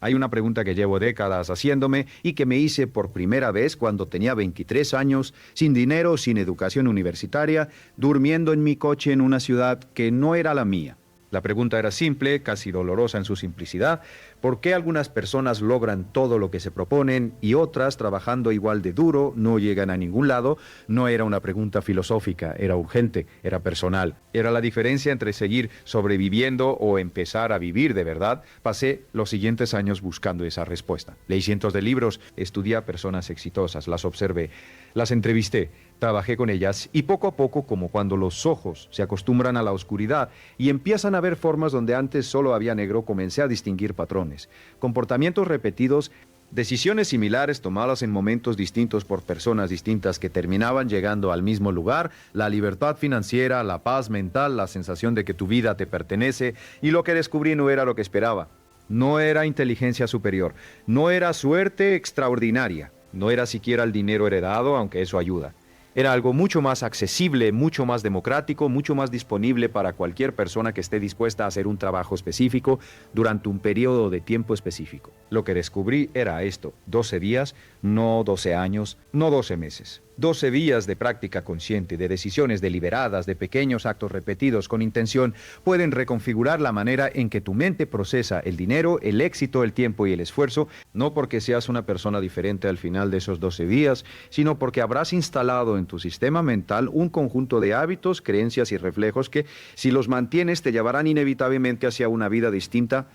Hay una pregunta que llevo décadas haciéndome y que me hice por primera vez cuando tenía 23 años, sin dinero, sin educación universitaria, durmiendo en mi coche en una ciudad que no era la mía. La pregunta era simple, casi dolorosa en su simplicidad. ¿Por qué algunas personas logran todo lo que se proponen y otras, trabajando igual de duro, no llegan a ningún lado? No era una pregunta filosófica, era urgente, era personal. Era la diferencia entre seguir sobreviviendo o empezar a vivir de verdad. Pasé los siguientes años buscando esa respuesta. Leí cientos de libros, estudié a personas exitosas, las observé, las entrevisté, trabajé con ellas y poco a poco, como cuando los ojos se acostumbran a la oscuridad y empiezan a ver formas donde antes solo había negro, comencé a distinguir patrones, comportamientos repetidos, decisiones similares tomadas en momentos distintos por personas distintas que terminaban llegando al mismo lugar, la libertad financiera, la paz mental, la sensación de que tu vida te pertenece, y lo que descubrí no era lo que esperaba. No era inteligencia superior, no era suerte extraordinaria, no era siquiera el dinero heredado, aunque eso ayuda. Era algo mucho más accesible, mucho más democrático, mucho más disponible para cualquier persona que esté dispuesta a hacer un trabajo específico durante un periodo de tiempo específico. Lo que descubrí era esto: 12 días, no 12 años, no 12 meses. 12 días de práctica consciente, de decisiones deliberadas, de pequeños actos repetidos con intención, pueden reconfigurar la manera en que tu mente procesa el dinero, el éxito, el tiempo y el esfuerzo, no porque seas una persona diferente al final de esos 12 días, sino porque habrás instalado en tu sistema mental un conjunto de hábitos, creencias y reflejos que, si los mantienes, te llevarán inevitablemente hacia una vida distinta.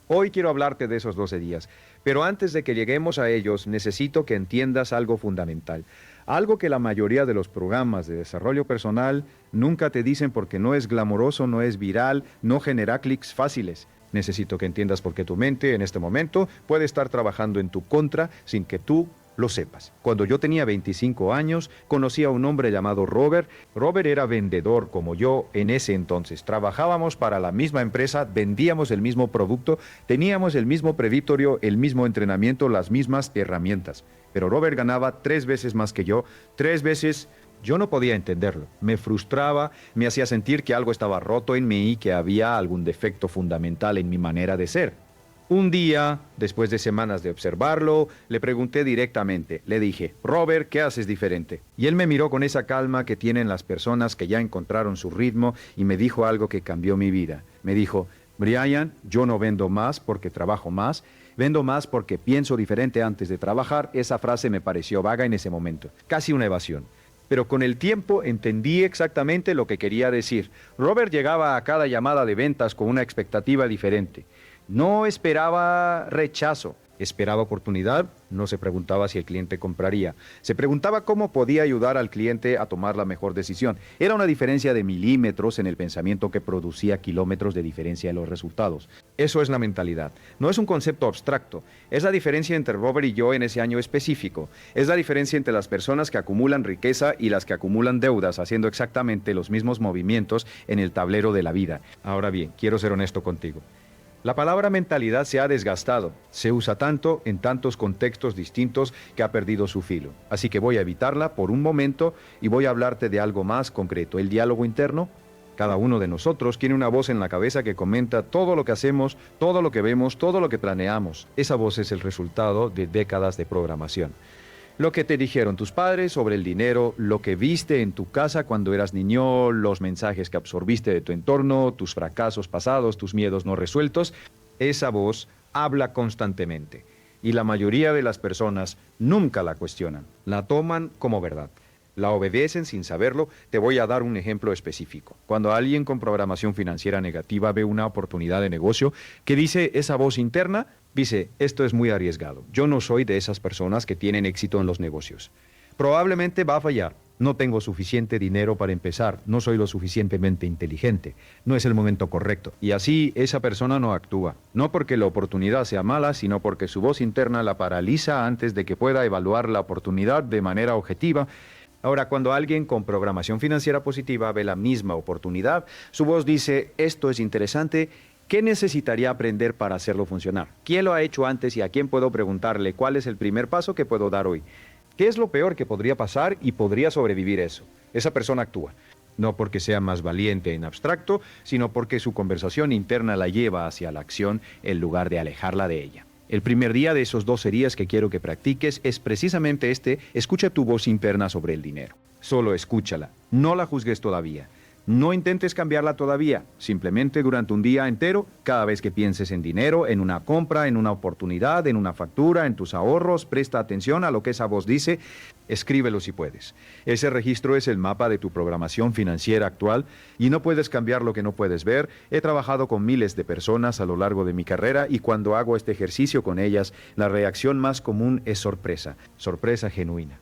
Hoy quiero hablarte de esos 12 días, pero antes de que lleguemos a ellos, necesito que entiendas algo fundamental. Algo que la mayoría de los programas de desarrollo personal nunca te dicen porque no es glamoroso, no es viral, no genera clics fáciles. Necesito que entiendas por qué tu mente en este momento puede estar trabajando en tu contra sin que tú lo sepas. Cuando yo tenía 25 años, conocí a un hombre llamado Robert. Robert era vendedor como yo en ese entonces. Trabajábamos para la misma empresa, vendíamos el mismo producto, teníamos el mismo previtorio, el mismo entrenamiento, las mismas herramientas. Pero Robert ganaba 3 veces más que yo, 3 veces. Yo no podía entenderlo. Me frustraba, me hacía sentir que algo estaba roto en mí y que había algún defecto fundamental en mi manera de ser. Un día, después de semanas de observarlo, le pregunté directamente. Le dije: Robert, ¿qué haces diferente? Y él me miró con esa calma que tienen las personas que ya encontraron su ritmo y me dijo algo que cambió mi vida. Me dijo: Brian, yo no vendo más porque trabajo más, vendo más porque pienso diferente antes de trabajar. Esa frase me pareció vaga en ese momento, casi una evasión. Pero con el tiempo entendí exactamente lo que quería decir. Robert llegaba a cada llamada de ventas con una expectativa diferente. No esperaba rechazo, esperaba oportunidad, no se preguntaba si el cliente compraría. Se preguntaba cómo podía ayudar al cliente a tomar la mejor decisión. Era una diferencia de milímetros en el pensamiento que producía kilómetros de diferencia en los resultados. Eso es la mentalidad. No es un concepto abstracto. Es la diferencia entre Robert y yo en ese año específico. Es la diferencia entre las personas que acumulan riqueza y las que acumulan deudas, haciendo exactamente los mismos movimientos en el tablero de la vida. Ahora bien, quiero ser honesto contigo. La palabra mentalidad se ha desgastado, se usa tanto en tantos contextos distintos que ha perdido su filo. Así que voy a evitarla por un momento y voy a hablarte de algo más concreto: el diálogo interno. Cada uno de nosotros tiene una voz en la cabeza que comenta todo lo que hacemos, todo lo que vemos, todo lo que planeamos. Esa voz es el resultado de décadas de programación. Lo que te dijeron tus padres sobre el dinero, lo que viste en tu casa cuando eras niño, los mensajes que absorbiste de tu entorno, tus fracasos pasados, tus miedos no resueltos, esa voz habla constantemente. Y la mayoría de las personas nunca la cuestionan, la toman como verdad. La obedecen sin saberlo. Te voy a dar un ejemplo específico. Cuando alguien con programación financiera negativa ve una oportunidad de negocio, ¿qué dice esa voz interna? Dice: esto es muy arriesgado. Yo no soy de esas personas que tienen éxito en los negocios. Probablemente va a fallar. No tengo suficiente dinero para empezar. No soy lo suficientemente inteligente. No es el momento correcto. Y así esa persona no actúa. No porque la oportunidad sea mala, sino porque su voz interna la paraliza antes de que pueda evaluar la oportunidad de manera objetiva. Ahora, cuando alguien con programación financiera positiva ve la misma oportunidad, su voz dice: esto es interesante. ¿Qué necesitaría aprender para hacerlo funcionar? ¿Quién lo ha hecho antes y a quién puedo preguntarle cuál es el primer paso que puedo dar hoy? ¿Qué es lo peor que podría pasar y podría sobrevivir eso? Esa persona actúa. No porque sea más valiente en abstracto, sino porque su conversación interna la lleva hacia la acción en lugar de alejarla de ella. El primer día de esos 12 días que quiero que practiques es precisamente este: escucha tu voz interna sobre el dinero. Solo escúchala, no la juzgues todavía. No intentes cambiarla todavía, simplemente durante un día entero, cada vez que pienses en dinero, en una compra, en una oportunidad, en una factura, en tus ahorros, presta atención a lo que esa voz dice, escríbelo si puedes. Ese registro es el mapa de tu programación financiera actual y no puedes cambiar lo que no puedes ver. He trabajado con miles de personas a lo largo de mi carrera y cuando hago este ejercicio con ellas, la reacción más común es sorpresa, sorpresa genuina.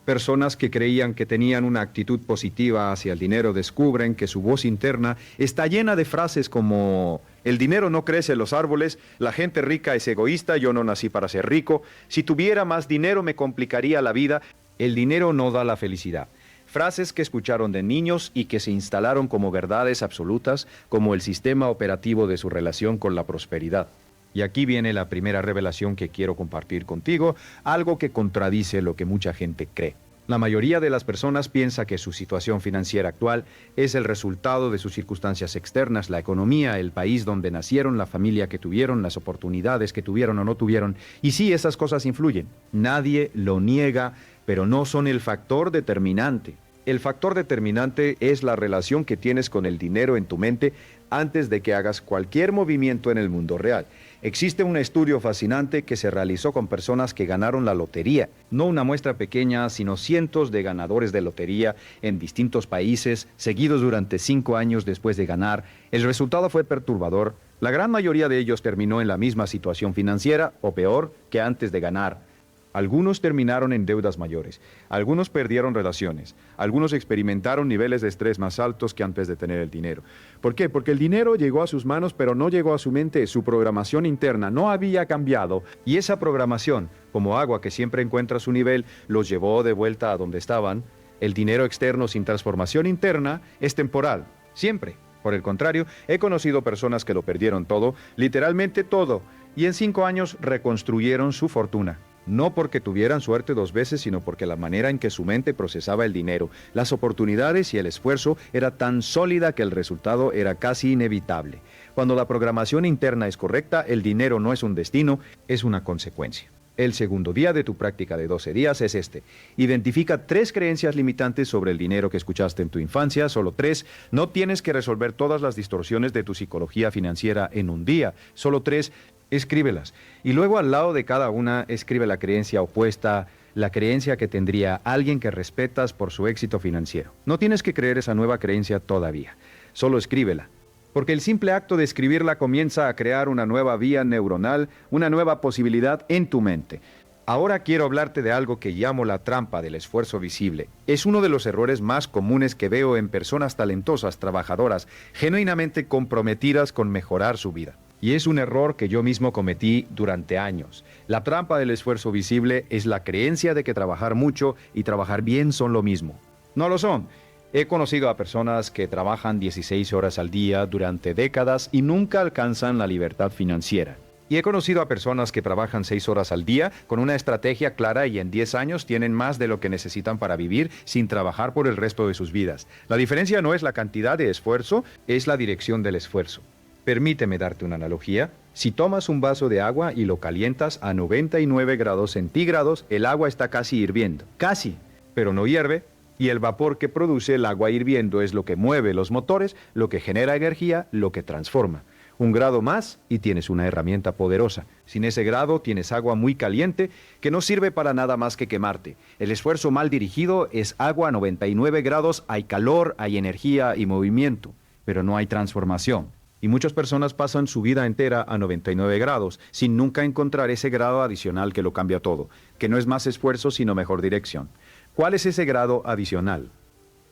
Personas que creían que tenían una actitud positiva hacia el dinero descubren que su voz interna está llena de frases como: el dinero no crece en los árboles, la gente rica es egoísta, yo no nací para ser rico, si tuviera más dinero me complicaría la vida, el dinero no da la felicidad. Frases que escucharon de niños y que se instalaron como verdades absolutas, como el sistema operativo de su relación con la prosperidad. Y aquí viene la primera revelación que quiero compartir contigo, algo que contradice lo que mucha gente cree. La mayoría de las personas piensa que su situación financiera actual es el resultado de sus circunstancias externas, la economía, el país donde nacieron, la familia que tuvieron, las oportunidades que tuvieron o no tuvieron. Y sí, esas cosas influyen. Nadie lo niega, pero no son el factor determinante. El factor determinante es la relación que tienes con el dinero en tu mente antes de que hagas cualquier movimiento en el mundo real. Existe un estudio fascinante que se realizó con personas que ganaron la lotería. No una muestra pequeña, sino cientos de ganadores de lotería en distintos países, seguidos durante 5 años después de ganar. El resultado fue perturbador. La gran mayoría de ellos terminó en la misma situación financiera, o peor, que antes de ganar. Algunos terminaron en deudas mayores, algunos perdieron relaciones, algunos experimentaron niveles de estrés más altos que antes de tener el dinero. ¿Por qué? Porque el dinero llegó a sus manos, pero no llegó a su mente. Su programación interna no había cambiado, y esa programación, como agua que siempre encuentra su nivel, los llevó de vuelta a donde estaban. El dinero externo sin transformación interna es temporal, siempre. Por el contrario, he conocido personas que lo perdieron todo, literalmente todo, y en 5 años reconstruyeron su fortuna. No porque tuvieran suerte 2 veces, sino porque la manera en que su mente procesaba el dinero, las oportunidades y el esfuerzo era tan sólida que el resultado era casi inevitable. Cuando la programación interna es correcta, el dinero no es un destino, es una consecuencia. El segundo día de tu práctica de 12 días es este. Identifica 3 creencias limitantes sobre el dinero que escuchaste en tu infancia, solo 3. No tienes que resolver todas las distorsiones de tu psicología financiera en un día, solo 3. Escríbelas. Y luego al lado de cada una escribe la creencia opuesta, la creencia que tendría alguien que respetas por su éxito financiero. No tienes que creer esa nueva creencia todavía, solo escríbela. Porque el simple acto de escribirla comienza a crear una nueva vía neuronal, una nueva posibilidad en tu mente. Ahora quiero hablarte de algo que llamo la trampa del esfuerzo visible. Es uno de los errores más comunes que veo en personas talentosas, trabajadoras, genuinamente comprometidas con mejorar su vida. Y es un error que yo mismo cometí durante años. La trampa del esfuerzo visible es la creencia de que trabajar mucho y trabajar bien son lo mismo. No lo son. He conocido a personas que trabajan 16 horas al día durante décadas y nunca alcanzan la libertad financiera. Y he conocido a personas que trabajan 6 horas al día con una estrategia clara y en 10 años tienen más de lo que necesitan para vivir sin trabajar por el resto de sus vidas. La diferencia no es la cantidad de esfuerzo, es la dirección del esfuerzo. Permíteme darte una analogía. Si tomas un vaso de agua y lo calientas a 99 grados centígrados, el agua está casi hirviendo. Casi, pero no hierve. Y el vapor que produce el agua hirviendo es lo que mueve los motores, lo que genera energía, lo que transforma. Un grado más y tienes una herramienta poderosa. Sin ese grado tienes agua muy caliente que no sirve para nada más que quemarte. El esfuerzo mal dirigido es agua a 99 grados, hay calor, hay energía y movimiento, pero no hay transformación. Y muchas personas pasan su vida entera a 99 grados, sin nunca encontrar ese grado adicional que lo cambia todo, que no es más esfuerzo sino mejor dirección. ¿Cuál es ese grado adicional?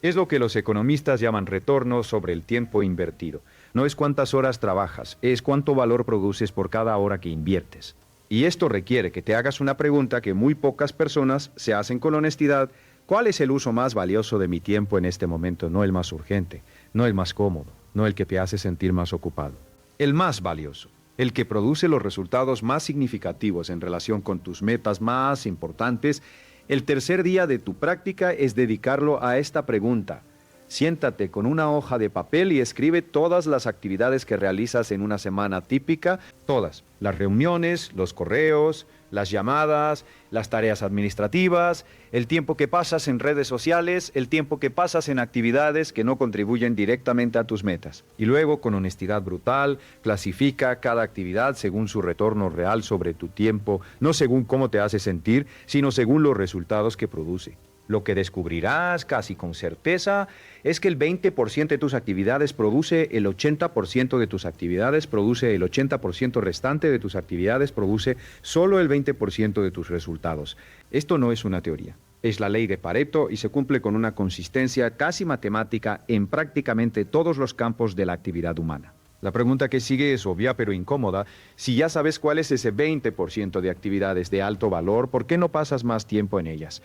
Es lo que los economistas llaman retorno sobre el tiempo invertido. No es cuántas horas trabajas, es cuánto valor produces por cada hora que inviertes. Y esto requiere que te hagas una pregunta que muy pocas personas se hacen con honestidad. ¿Cuál es el uso más valioso de mi tiempo en este momento? No el más urgente, no el más cómodo, no el que te hace sentir más ocupado. El más valioso, el que produce los resultados más significativos en relación con tus metas más importantes. El tercer día de tu práctica es dedicarlo a esta pregunta. Siéntate con una hoja de papel y escribe todas las actividades que realizas en una semana típica, todas. Las reuniones, los correos, las llamadas, las tareas administrativas, el tiempo que pasas en redes sociales, el tiempo que pasas en actividades que no contribuyen directamente a tus metas. Y luego, con honestidad brutal, clasifica cada actividad según su retorno real sobre tu tiempo, no según cómo te hace sentir, sino según los resultados que produce. Lo que descubrirás casi con certeza es que el 20% de tus actividades produce el 80% de tus actividades, produce el 80% restante de tus actividades, produce solo el 20% de tus resultados. Esto no es una teoría, es la ley de Pareto y se cumple con una consistencia casi matemática en prácticamente todos los campos de la actividad humana. La pregunta que sigue es obvia pero incómoda. Si ya sabes cuál es ese 20% de actividades de alto valor, ¿por qué no pasas más tiempo en ellas?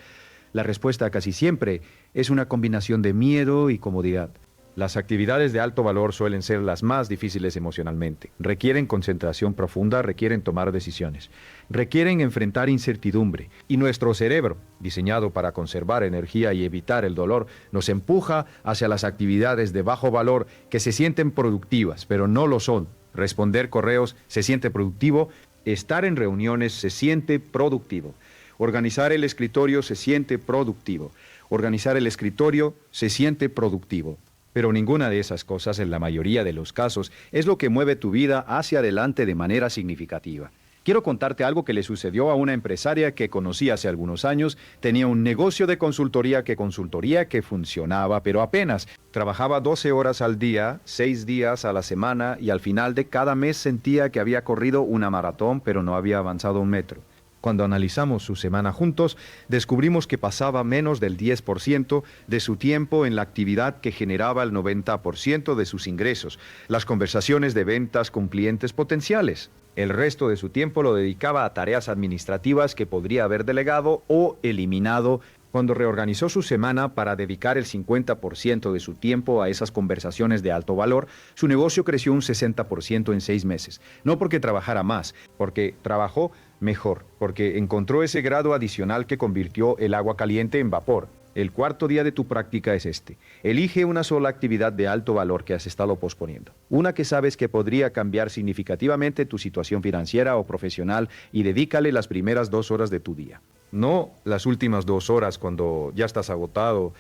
La respuesta casi siempre es una combinación de miedo y comodidad. Las actividades de alto valor suelen ser las más difíciles emocionalmente. Requieren concentración profunda, requieren tomar decisiones, requieren enfrentar incertidumbre. Y nuestro cerebro, diseñado para conservar energía y evitar el dolor, nos empuja hacia las actividades de bajo valor que se sienten productivas, pero no lo son. Responder correos se siente productivo, estar en reuniones se siente productivo. Organizar el escritorio se siente productivo. Organizar el escritorio se siente productivo. Pero ninguna de esas cosas, en la mayoría de los casos, es lo que mueve tu vida hacia adelante de manera significativa. Quiero contarte algo que le sucedió a una empresaria que conocí hace algunos años. Tenía un negocio de consultoría que funcionaba, pero apenas. Trabajaba 12 horas al día, 6 días a la semana, y al final de cada mes sentía que había corrido una maratón, pero no había avanzado un metro. Cuando analizamos su semana juntos, descubrimos que pasaba menos del 10% de su tiempo en la actividad que generaba el 90% de sus ingresos, las conversaciones de ventas con clientes potenciales. El resto de su tiempo lo dedicaba a tareas administrativas que podría haber delegado o eliminado. Cuando reorganizó su semana para dedicar el 50% de su tiempo a esas conversaciones de alto valor, su negocio creció un 60% en 6 meses. No porque trabajara más, porque trabajó mejor, porque encontró ese grado adicional que convirtió el agua caliente en vapor. El cuarto día de tu práctica es este. Elige una sola actividad de alto valor que has estado posponiendo. Una que sabes que podría cambiar significativamente tu situación financiera o profesional y dedícale las primeras 2 horas de tu día. No las últimas 2 horas cuando ya estás agotado.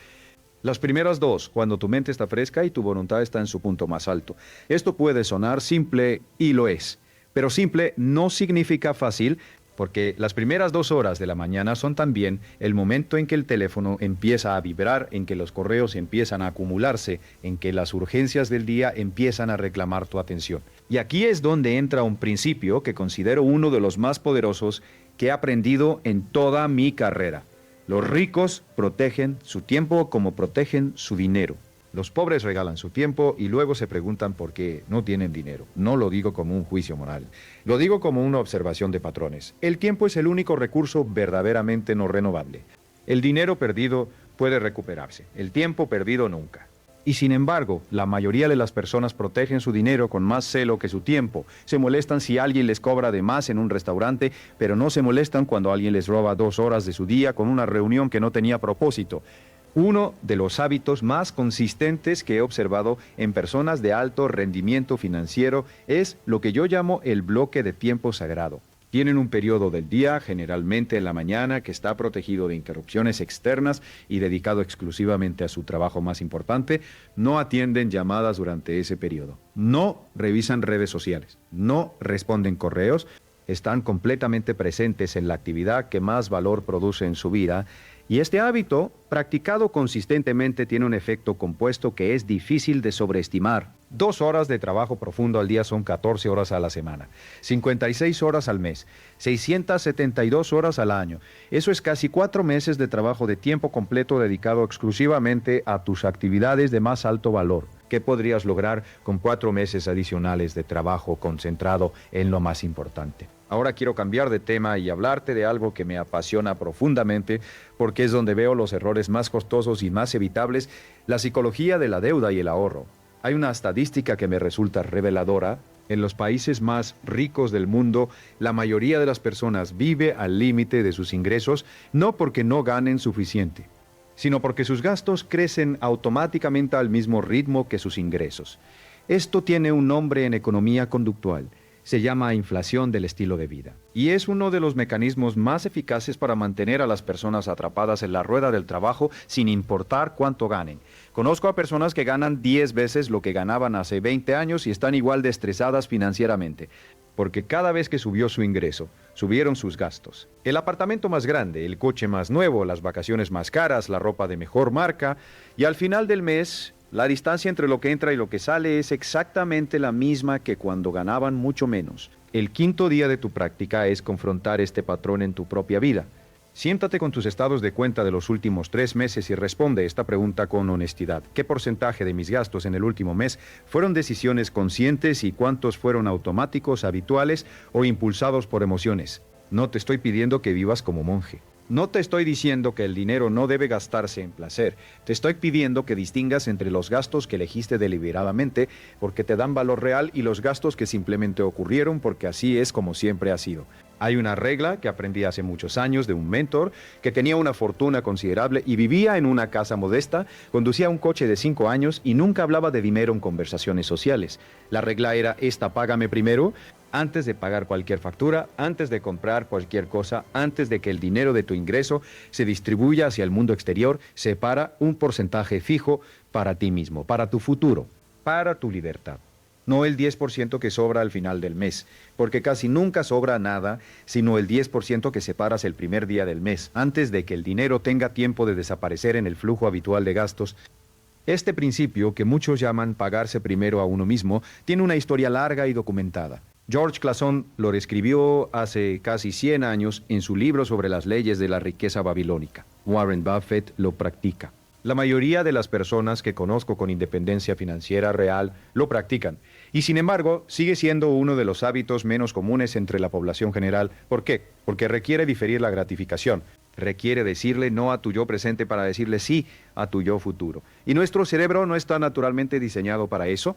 Las primeras 2, cuando tu mente está fresca y tu voluntad está en su punto más alto. Esto puede sonar simple y lo es. Pero simple no significa fácil, porque las primeras 2 horas de la mañana son también el momento en que el teléfono empieza a vibrar, en que los correos empiezan a acumularse, en que las urgencias del día empiezan a reclamar tu atención. Y aquí es donde entra un principio que considero uno de los más poderosos que he aprendido en toda mi carrera. Los ricos protegen su tiempo como protegen su dinero. Los pobres regalan su tiempo y luego se preguntan por qué no tienen dinero. No lo digo como un juicio moral, lo digo como una observación de patrones. El tiempo es el único recurso verdaderamente no renovable. El dinero perdido puede recuperarse, el tiempo perdido nunca. Y sin embargo, la mayoría de las personas protegen su dinero con más celo que su tiempo. Se molestan si alguien les cobra de más en un restaurante, pero no se molestan cuando alguien les roba 2 horas de su día con una reunión que no tenía propósito. Uno de los hábitos más consistentes que he observado en personas de alto rendimiento financiero es lo que yo llamo el bloque de tiempo sagrado. Tienen un periodo del día, generalmente en la mañana, que está protegido de interrupciones externas y dedicado exclusivamente a su trabajo más importante. No atienden llamadas durante ese periodo. No revisan redes sociales. No responden correos. Están completamente presentes en la actividad que más valor produce en su vida. Y este hábito, practicado consistentemente, tiene un efecto compuesto que es difícil de sobreestimar. 2 horas de trabajo profundo al día son 14 horas a la semana, 56 horas al mes, 672 horas al año. Eso es casi 4 meses de trabajo de tiempo completo dedicado exclusivamente a tus actividades de más alto valor. ¿Qué podrías lograr con 4 meses adicionales de trabajo concentrado en lo más importante? Ahora quiero cambiar de tema y hablarte de algo que me apasiona profundamente, porque es donde veo los errores más costosos y más evitables, la psicología de la deuda y el ahorro. Hay una estadística que me resulta reveladora. En los países más ricos del mundo, la mayoría de las personas vive al límite de sus ingresos, no porque no ganen suficiente, sino porque sus gastos crecen automáticamente al mismo ritmo que sus ingresos. Esto tiene un nombre en economía conductual. Se llama inflación del estilo de vida. Y es uno de los mecanismos más eficaces para mantener a las personas atrapadas en la rueda del trabajo sin importar cuánto ganen. Conozco a personas que ganan 10 veces lo que ganaban hace 20 años y están igual de estresadas financieramente, porque cada vez que subió su ingreso, subieron sus gastos. El apartamento más grande, el coche más nuevo, las vacaciones más caras, la ropa de mejor marca, y al final del mes, la distancia entre lo que entra y lo que sale es exactamente la misma que cuando ganaban mucho menos. El quinto día de tu práctica es confrontar este patrón en tu propia vida. Siéntate con tus estados de cuenta de los últimos 3 meses y responde esta pregunta con honestidad. ¿Qué porcentaje de mis gastos en el último mes fueron decisiones conscientes y cuántos fueron automáticos, habituales o impulsados por emociones? No te estoy pidiendo que vivas como monje. No te estoy diciendo que el dinero no debe gastarse en placer. Te estoy pidiendo que distingas entre los gastos que elegiste deliberadamente porque te dan valor real y los gastos que simplemente ocurrieron porque así es como siempre ha sido. Hay una regla que aprendí hace muchos años de un mentor que tenía una fortuna considerable y vivía en una casa modesta, conducía un coche de 5 años y nunca hablaba de dinero en conversaciones sociales. La regla era esta: págame primero, antes de pagar cualquier factura, antes de comprar cualquier cosa, antes de que el dinero de tu ingreso se distribuya hacia el mundo exterior, separa un porcentaje fijo para ti mismo, para tu futuro, para tu libertad. No el 10% que sobra al final del mes, porque casi nunca sobra nada, sino el 10% que separas el primer día del mes, antes de que el dinero tenga tiempo de desaparecer en el flujo habitual de gastos. Este principio, que muchos llaman pagarse primero a uno mismo, tiene una historia larga y documentada. George Clason lo escribió hace casi 100 años en su libro sobre las leyes de la riqueza babilónica. Warren Buffett lo practica. La mayoría de las personas que conozco con independencia financiera real lo practican. Y sin embargo, sigue siendo uno de los hábitos menos comunes entre la población general. ¿Por qué? Porque requiere diferir la gratificación. Requiere decirle no a tu yo presente para decirle sí a tu yo futuro. Y nuestro cerebro no está naturalmente diseñado para eso.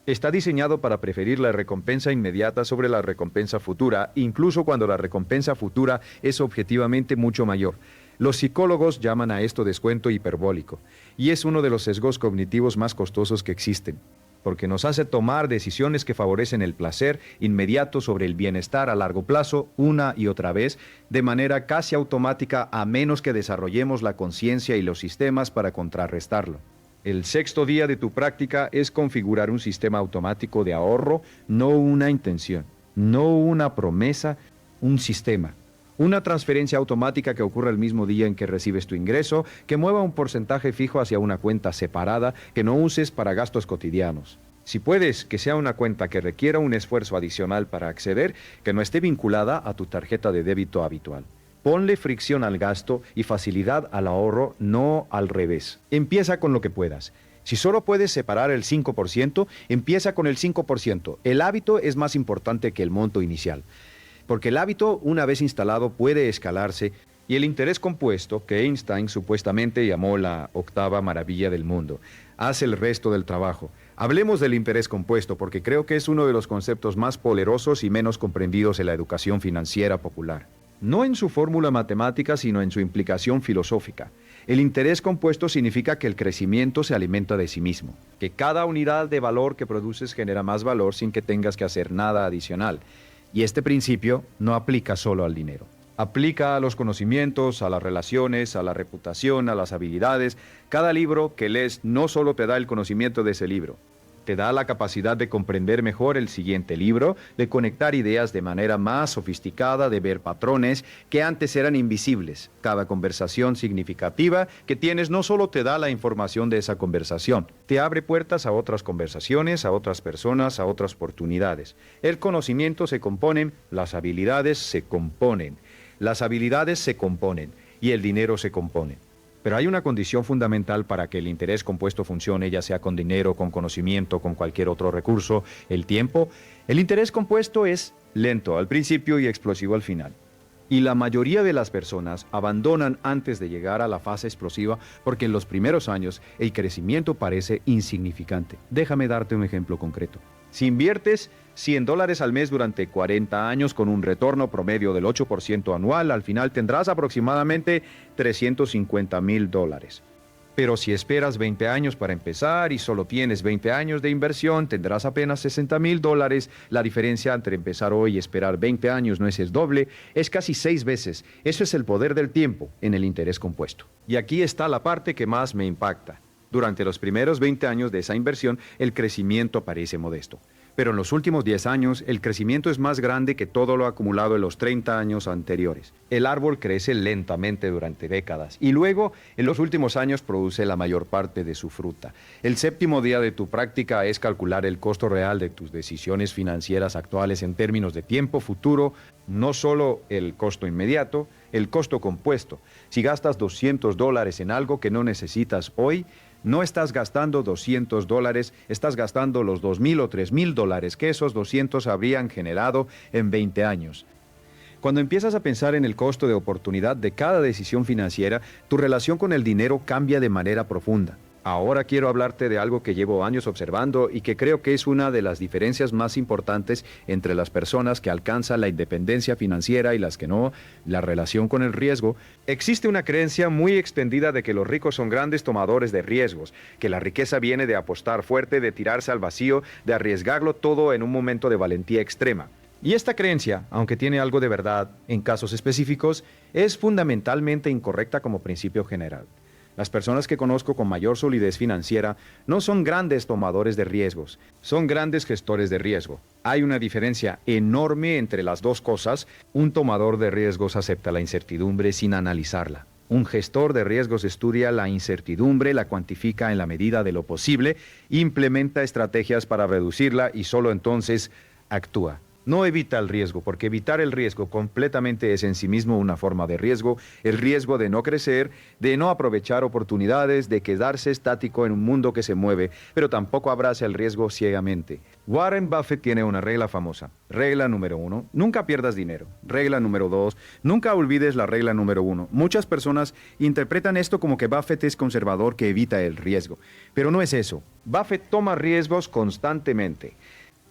Está diseñado para preferir la recompensa inmediata sobre la recompensa futura, incluso cuando la recompensa futura es objetivamente mucho mayor. Los psicólogos llaman a esto descuento hiperbólico, y es uno de los sesgos cognitivos más costosos que existen, porque nos hace tomar decisiones que favorecen el placer inmediato sobre el bienestar a largo plazo una y otra vez, de manera casi automática, a menos que desarrollemos la conciencia y los sistemas para contrarrestarlo. El sexto día de tu práctica es configurar un sistema automático de ahorro, no una intención, no una promesa, un sistema. Una transferencia automática que ocurra el mismo día en que recibes tu ingreso, que mueva un porcentaje fijo hacia una cuenta separada que no uses para gastos cotidianos. Si puedes, que sea una cuenta que requiera un esfuerzo adicional para acceder, que no esté vinculada a tu tarjeta de débito habitual. Ponle fricción al gasto y facilidad al ahorro, no al revés. Empieza con lo que puedas. Si solo puedes separar el 5%, empieza con el 5%. El hábito es más importante que el monto inicial. Porque el hábito, una vez instalado, puede escalarse, y el interés compuesto, que Einstein supuestamente llamó la octava maravilla del mundo, hace el resto del trabajo. Hablemos del interés compuesto, porque creo que es uno de los conceptos más poderosos y menos comprendidos en la educación financiera popular. No en su fórmula matemática, sino en su implicación filosófica. El interés compuesto significa que el crecimiento se alimenta de sí mismo, que cada unidad de valor que produces genera más valor sin que tengas que hacer nada adicional. Y este principio no aplica solo al dinero. Aplica a los conocimientos, a las relaciones, a la reputación, a las habilidades. Cada libro que lees no solo te da el conocimiento de ese libro, te da la capacidad de comprender mejor el siguiente libro, de conectar ideas de manera más sofisticada, de ver patrones que antes eran invisibles. Cada conversación significativa que tienes no solo te da la información de esa conversación, te abre puertas a otras conversaciones, a otras personas, a otras oportunidades. El conocimiento se compone, las habilidades se componen, las habilidades se componen y el dinero se compone. Pero hay una condición fundamental para que el interés compuesto funcione, ya sea con dinero, con conocimiento, con cualquier otro recurso: el tiempo. El interés compuesto es lento al principio y explosivo al final. Y la mayoría de las personas abandonan antes de llegar a la fase explosiva porque en los primeros años el crecimiento parece insignificante. Déjame darte un ejemplo concreto. Si inviertes $100 al mes durante 40 años con un retorno promedio del 8% anual, al final tendrás aproximadamente $350,000. Pero si esperas 20 años para empezar y solo tienes 20 años de inversión, tendrás apenas $60,000. La diferencia entre empezar hoy y esperar 20 años no es el doble, es casi 6 veces. Eso es el poder del tiempo en el interés compuesto. Y aquí está la parte que más me impacta. Durante los primeros 20 años de esa inversión, el crecimiento parece modesto. Pero en los últimos 10 años, el crecimiento es más grande que todo lo acumulado en los 30 años anteriores. El árbol crece lentamente durante décadas y luego, en los últimos años, produce la mayor parte de su fruta. El séptimo día de tu práctica es calcular el costo real de tus decisiones financieras actuales en términos de tiempo futuro, no solo el costo inmediato, el costo compuesto. Si gastas $200 en algo que no necesitas hoy, no estás gastando $200, estás gastando los $2,000 o $3,000 que esos 200 habrían generado en 20 años. Cuando empiezas a pensar en el costo de oportunidad de cada decisión financiera, tu relación con el dinero cambia de manera profunda. Ahora quiero hablarte de algo que llevo años observando y que creo que es una de las diferencias más importantes entre las personas que alcanzan la independencia financiera y las que no, la relación con el riesgo. Existe una creencia muy extendida de que los ricos son grandes tomadores de riesgos, que la riqueza viene de apostar fuerte, de tirarse al vacío, de arriesgarlo todo en un momento de valentía extrema. Y esta creencia, aunque tiene algo de verdad en casos específicos, es fundamentalmente incorrecta como principio general. Las personas que conozco con mayor solidez financiera no son grandes tomadores de riesgos, son grandes gestores de riesgo. Hay una diferencia enorme entre las dos cosas. Un tomador de riesgos acepta la incertidumbre sin analizarla. Un gestor de riesgos estudia la incertidumbre, la cuantifica en la medida de lo posible, implementa estrategias para reducirla y solo entonces actúa. No evita el riesgo, porque evitar el riesgo completamente es en sí mismo una forma de riesgo, el riesgo de no crecer, de no aprovechar oportunidades, de quedarse estático en un mundo que se mueve, pero tampoco abraza el riesgo ciegamente. Warren Buffett tiene una regla famosa. Regla número 1, nunca pierdas dinero. Regla número 2, nunca olvides la regla número 1. Muchas personas interpretan esto como que Buffett es conservador que evita el riesgo, pero no es eso. Buffett toma riesgos constantemente.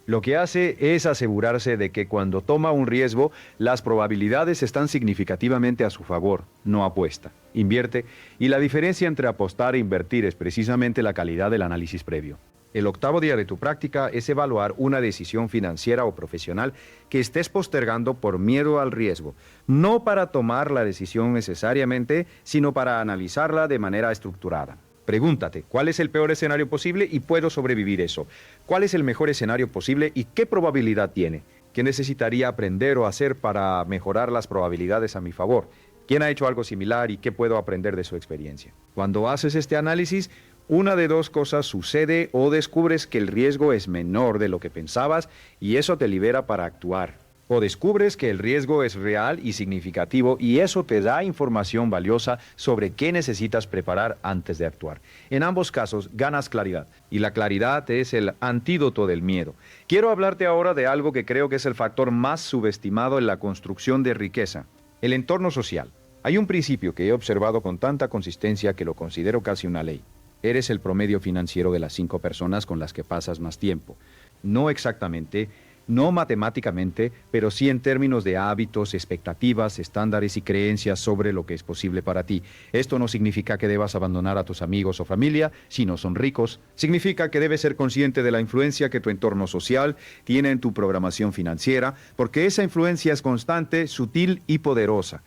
Lo que hace es asegurarse de que cuando toma un riesgo, las probabilidades están significativamente a su favor, no apuesta, invierte, y la diferencia entre apostar e invertir es precisamente la calidad del análisis previo. El octavo día de tu práctica es evaluar una decisión financiera o profesional que estés postergando por miedo al riesgo, no para tomar la decisión necesariamente, sino para analizarla de manera estructurada. Pregúntate, ¿cuál es el peor escenario posible y puedo sobrevivir eso? ¿Cuál es el mejor escenario posible y qué probabilidad tiene? ¿Qué necesitaría aprender o hacer para mejorar las probabilidades a mi favor? ¿Quién ha hecho algo similar y qué puedo aprender de su experiencia? Cuando haces este análisis, una de dos cosas sucede: o descubres que el riesgo es menor de lo que pensabas y eso te libera para actuar. O descubres que el riesgo es real y significativo y eso te da información valiosa sobre qué necesitas preparar antes de actuar. En ambos casos ganas claridad y la claridad es el antídoto del miedo. Quiero hablarte ahora de algo que creo que es el factor más subestimado en la construcción de riqueza: el entorno social. Hay un principio que he observado con tanta consistencia que lo considero casi una ley. Eres el promedio financiero de las 5 personas con las que pasas más tiempo. No exactamente, no matemáticamente, pero sí en términos de hábitos, expectativas, estándares y creencias sobre lo que es posible para ti. Esto no significa que debas abandonar a tus amigos o familia si no son ricos. Significa que debes ser consciente de la influencia que tu entorno social tiene en tu programación financiera, porque esa influencia es constante, sutil y poderosa.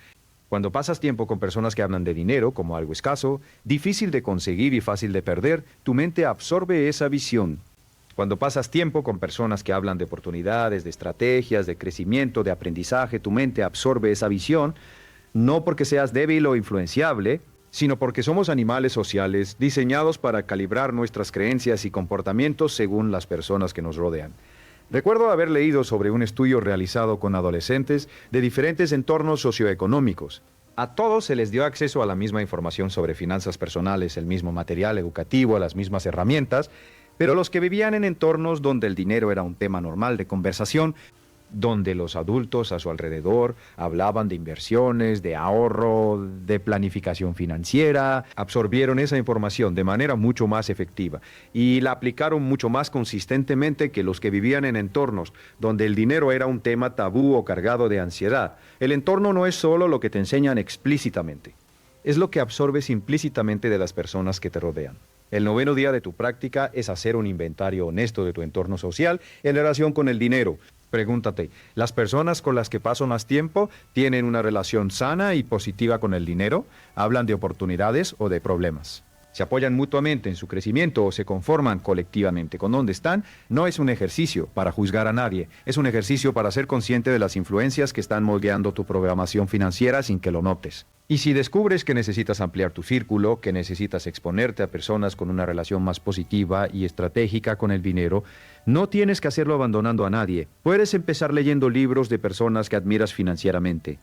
Cuando pasas tiempo con personas que hablan de dinero como algo escaso, difícil de conseguir y fácil de perder, tu mente absorbe esa visión. Cuando pasas tiempo con personas que hablan de oportunidades, de estrategias, de crecimiento, de aprendizaje, tu mente absorbe esa visión, no porque seas débil o influenciable, sino porque somos animales sociales diseñados para calibrar nuestras creencias y comportamientos según las personas que nos rodean. Recuerdo haber leído sobre un estudio realizado con adolescentes de diferentes entornos socioeconómicos. A todos se les dio acceso a la misma información sobre finanzas personales, el mismo material educativo, las mismas herramientas, pero los que vivían en entornos donde el dinero era un tema normal de conversación donde los adultos a su alrededor hablaban de inversiones, de ahorro, de planificación financiera, absorbieron esa información de manera mucho más efectiva y la aplicaron mucho más consistentemente que los que vivían en entornos donde el dinero era un tema tabú o cargado de ansiedad. El entorno no es solo lo que te enseñan explícitamente, es lo que absorbes implícitamente de las personas que te rodean. El 9º día de tu práctica es hacer un inventario honesto de tu entorno social en relación con el dinero. Pregúntate, ¿las personas con las que paso más tiempo tienen una relación sana y positiva con el dinero? ¿Hablan de oportunidades o de problemas? ¿Se apoyan mutuamente en su crecimiento o se conforman colectivamente con donde están? No es un ejercicio para juzgar a nadie, es un ejercicio para ser consciente de las influencias que están moldeando tu programación financiera sin que lo notes. Y si descubres que necesitas ampliar tu círculo, que necesitas exponerte a personas con una relación más positiva y estratégica con el dinero, no tienes que hacerlo abandonando a nadie. Puedes empezar leyendo libros de personas que admiras financieramente.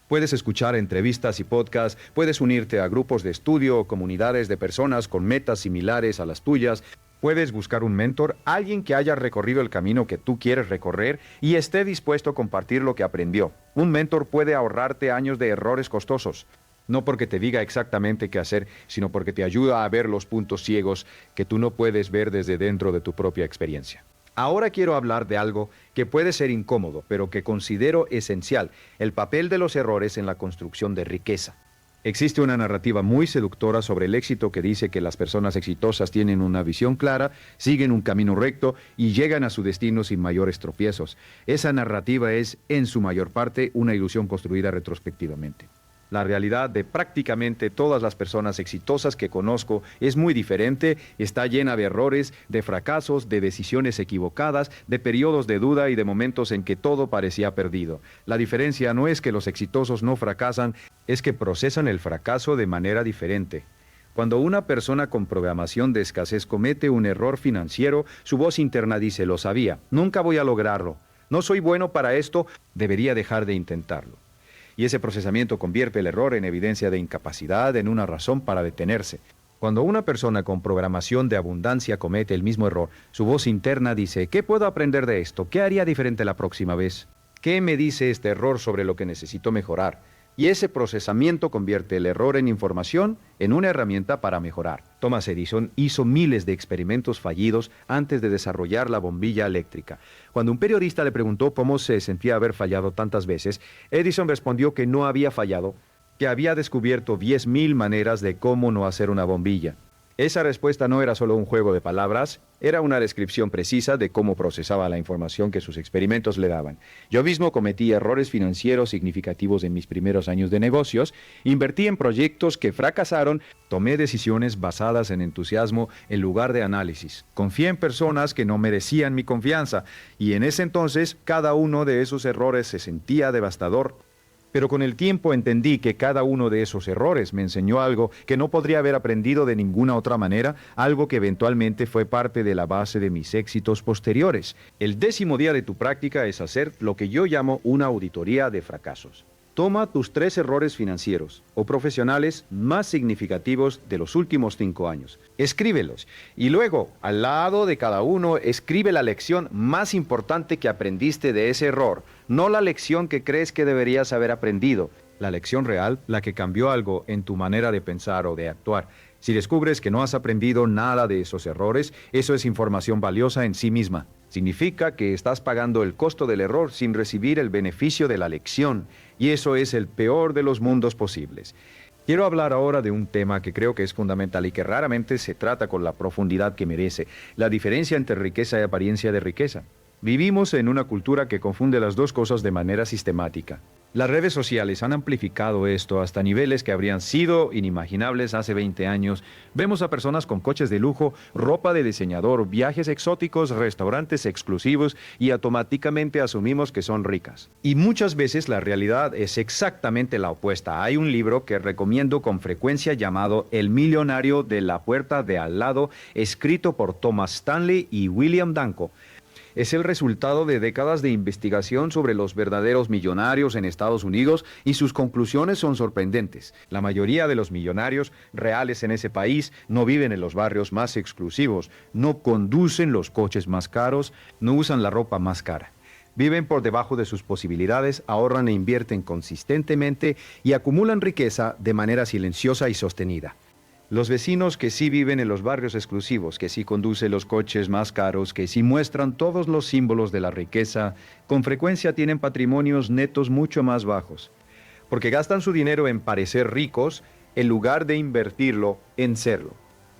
Puedes escuchar entrevistas y podcasts, puedes unirte a grupos de estudio o comunidades de personas con metas similares a las tuyas. Puedes buscar un mentor, alguien que haya recorrido el camino que tú quieres recorrer y esté dispuesto a compartir lo que aprendió. Un mentor puede ahorrarte años de errores costosos, no porque te diga exactamente qué hacer, sino porque te ayuda a ver los puntos ciegos que tú no puedes ver desde dentro de tu propia experiencia. Ahora quiero hablar de algo que puede ser incómodo, pero que considero esencial: el papel de los errores en la construcción de riqueza. Existe una narrativa muy seductora sobre el éxito que dice que las personas exitosas tienen una visión clara, siguen un camino recto y llegan a su destino sin mayores tropiezos. Esa narrativa es, en su mayor parte, una ilusión construida retrospectivamente. La realidad de prácticamente todas las personas exitosas que conozco es muy diferente, está llena de errores, de fracasos, de decisiones equivocadas, de periodos de duda y de momentos en que todo parecía perdido. La diferencia no es que los exitosos no fracasan, es que procesan el fracaso de manera diferente. Cuando una persona con programación de escasez comete un error financiero, su voz interna dice: lo sabía, nunca voy a lograrlo, no soy bueno para esto, debería dejar de intentarlo. Y ese procesamiento convierte el error en evidencia de incapacidad, en una razón para detenerse. Cuando una persona con programación de abundancia comete el mismo error, su voz interna dice: ¿qué puedo aprender de esto? ¿Qué haría diferente la próxima vez? ¿Qué me dice este error sobre lo que necesito mejorar? Y ese procesamiento convierte el error en información, en una herramienta para mejorar. Thomas Edison hizo miles de experimentos fallidos antes de desarrollar la bombilla eléctrica. Cuando un periodista le preguntó cómo se sentía haber fallado tantas veces, Edison respondió que no había fallado, que había descubierto 10,000 maneras de cómo no hacer una bombilla. Esa respuesta no era solo un juego de palabras, era una descripción precisa de cómo procesaba la información que sus experimentos le daban. Yo mismo cometí errores financieros significativos en mis primeros años de negocios, invertí en proyectos que fracasaron, tomé decisiones basadas en entusiasmo en lugar de análisis. Confié en personas que no merecían mi confianza, y en ese entonces cada uno de esos errores se sentía devastador. Pero con el tiempo entendí que cada uno de esos errores me enseñó algo que no podría haber aprendido de ninguna otra manera, algo que eventualmente fue parte de la base de mis éxitos posteriores. El 10º día de tu práctica es hacer lo que yo llamo una auditoría de fracasos. Toma tus 3 errores financieros o profesionales más significativos de los últimos 5 años. Escríbelos y luego, al lado de cada uno, escribe la lección más importante que aprendiste de ese error. No la lección que crees que deberías haber aprendido. La lección real, la que cambió algo en tu manera de pensar o de actuar. Si descubres que no has aprendido nada de esos errores, eso es información valiosa en sí misma. Significa que estás pagando el costo del error sin recibir el beneficio de la lección. Y eso es el peor de los mundos posibles. Quiero hablar ahora de un tema que creo que es fundamental y que raramente se trata con la profundidad que merece: la diferencia entre riqueza y apariencia de riqueza. Vivimos en una cultura que confunde las dos cosas de manera sistemática. Las redes sociales han amplificado esto hasta niveles que habrían sido inimaginables hace 20 años. Vemos a personas con coches de lujo, ropa de diseñador, viajes exóticos, restaurantes exclusivos y automáticamente asumimos que son ricas. Y muchas veces la realidad es exactamente la opuesta. Hay un libro que recomiendo con frecuencia llamado El millonario de la puerta de al lado, escrito por Thomas Stanley y William Danko. Es el resultado de décadas de investigación sobre los verdaderos millonarios en Estados Unidos y sus conclusiones son sorprendentes. La mayoría de los millonarios reales en ese país no viven en los barrios más exclusivos, no conducen los coches más caros, no usan la ropa más cara. Viven por debajo de sus posibilidades, ahorran e invierten consistentemente y acumulan riqueza de manera silenciosa y sostenida. Los vecinos que sí viven en los barrios exclusivos, que sí conducen los coches más caros, que sí muestran todos los símbolos de la riqueza, con frecuencia tienen patrimonios netos mucho más bajos, porque gastan su dinero en parecer ricos en lugar de invertirlo en serlo.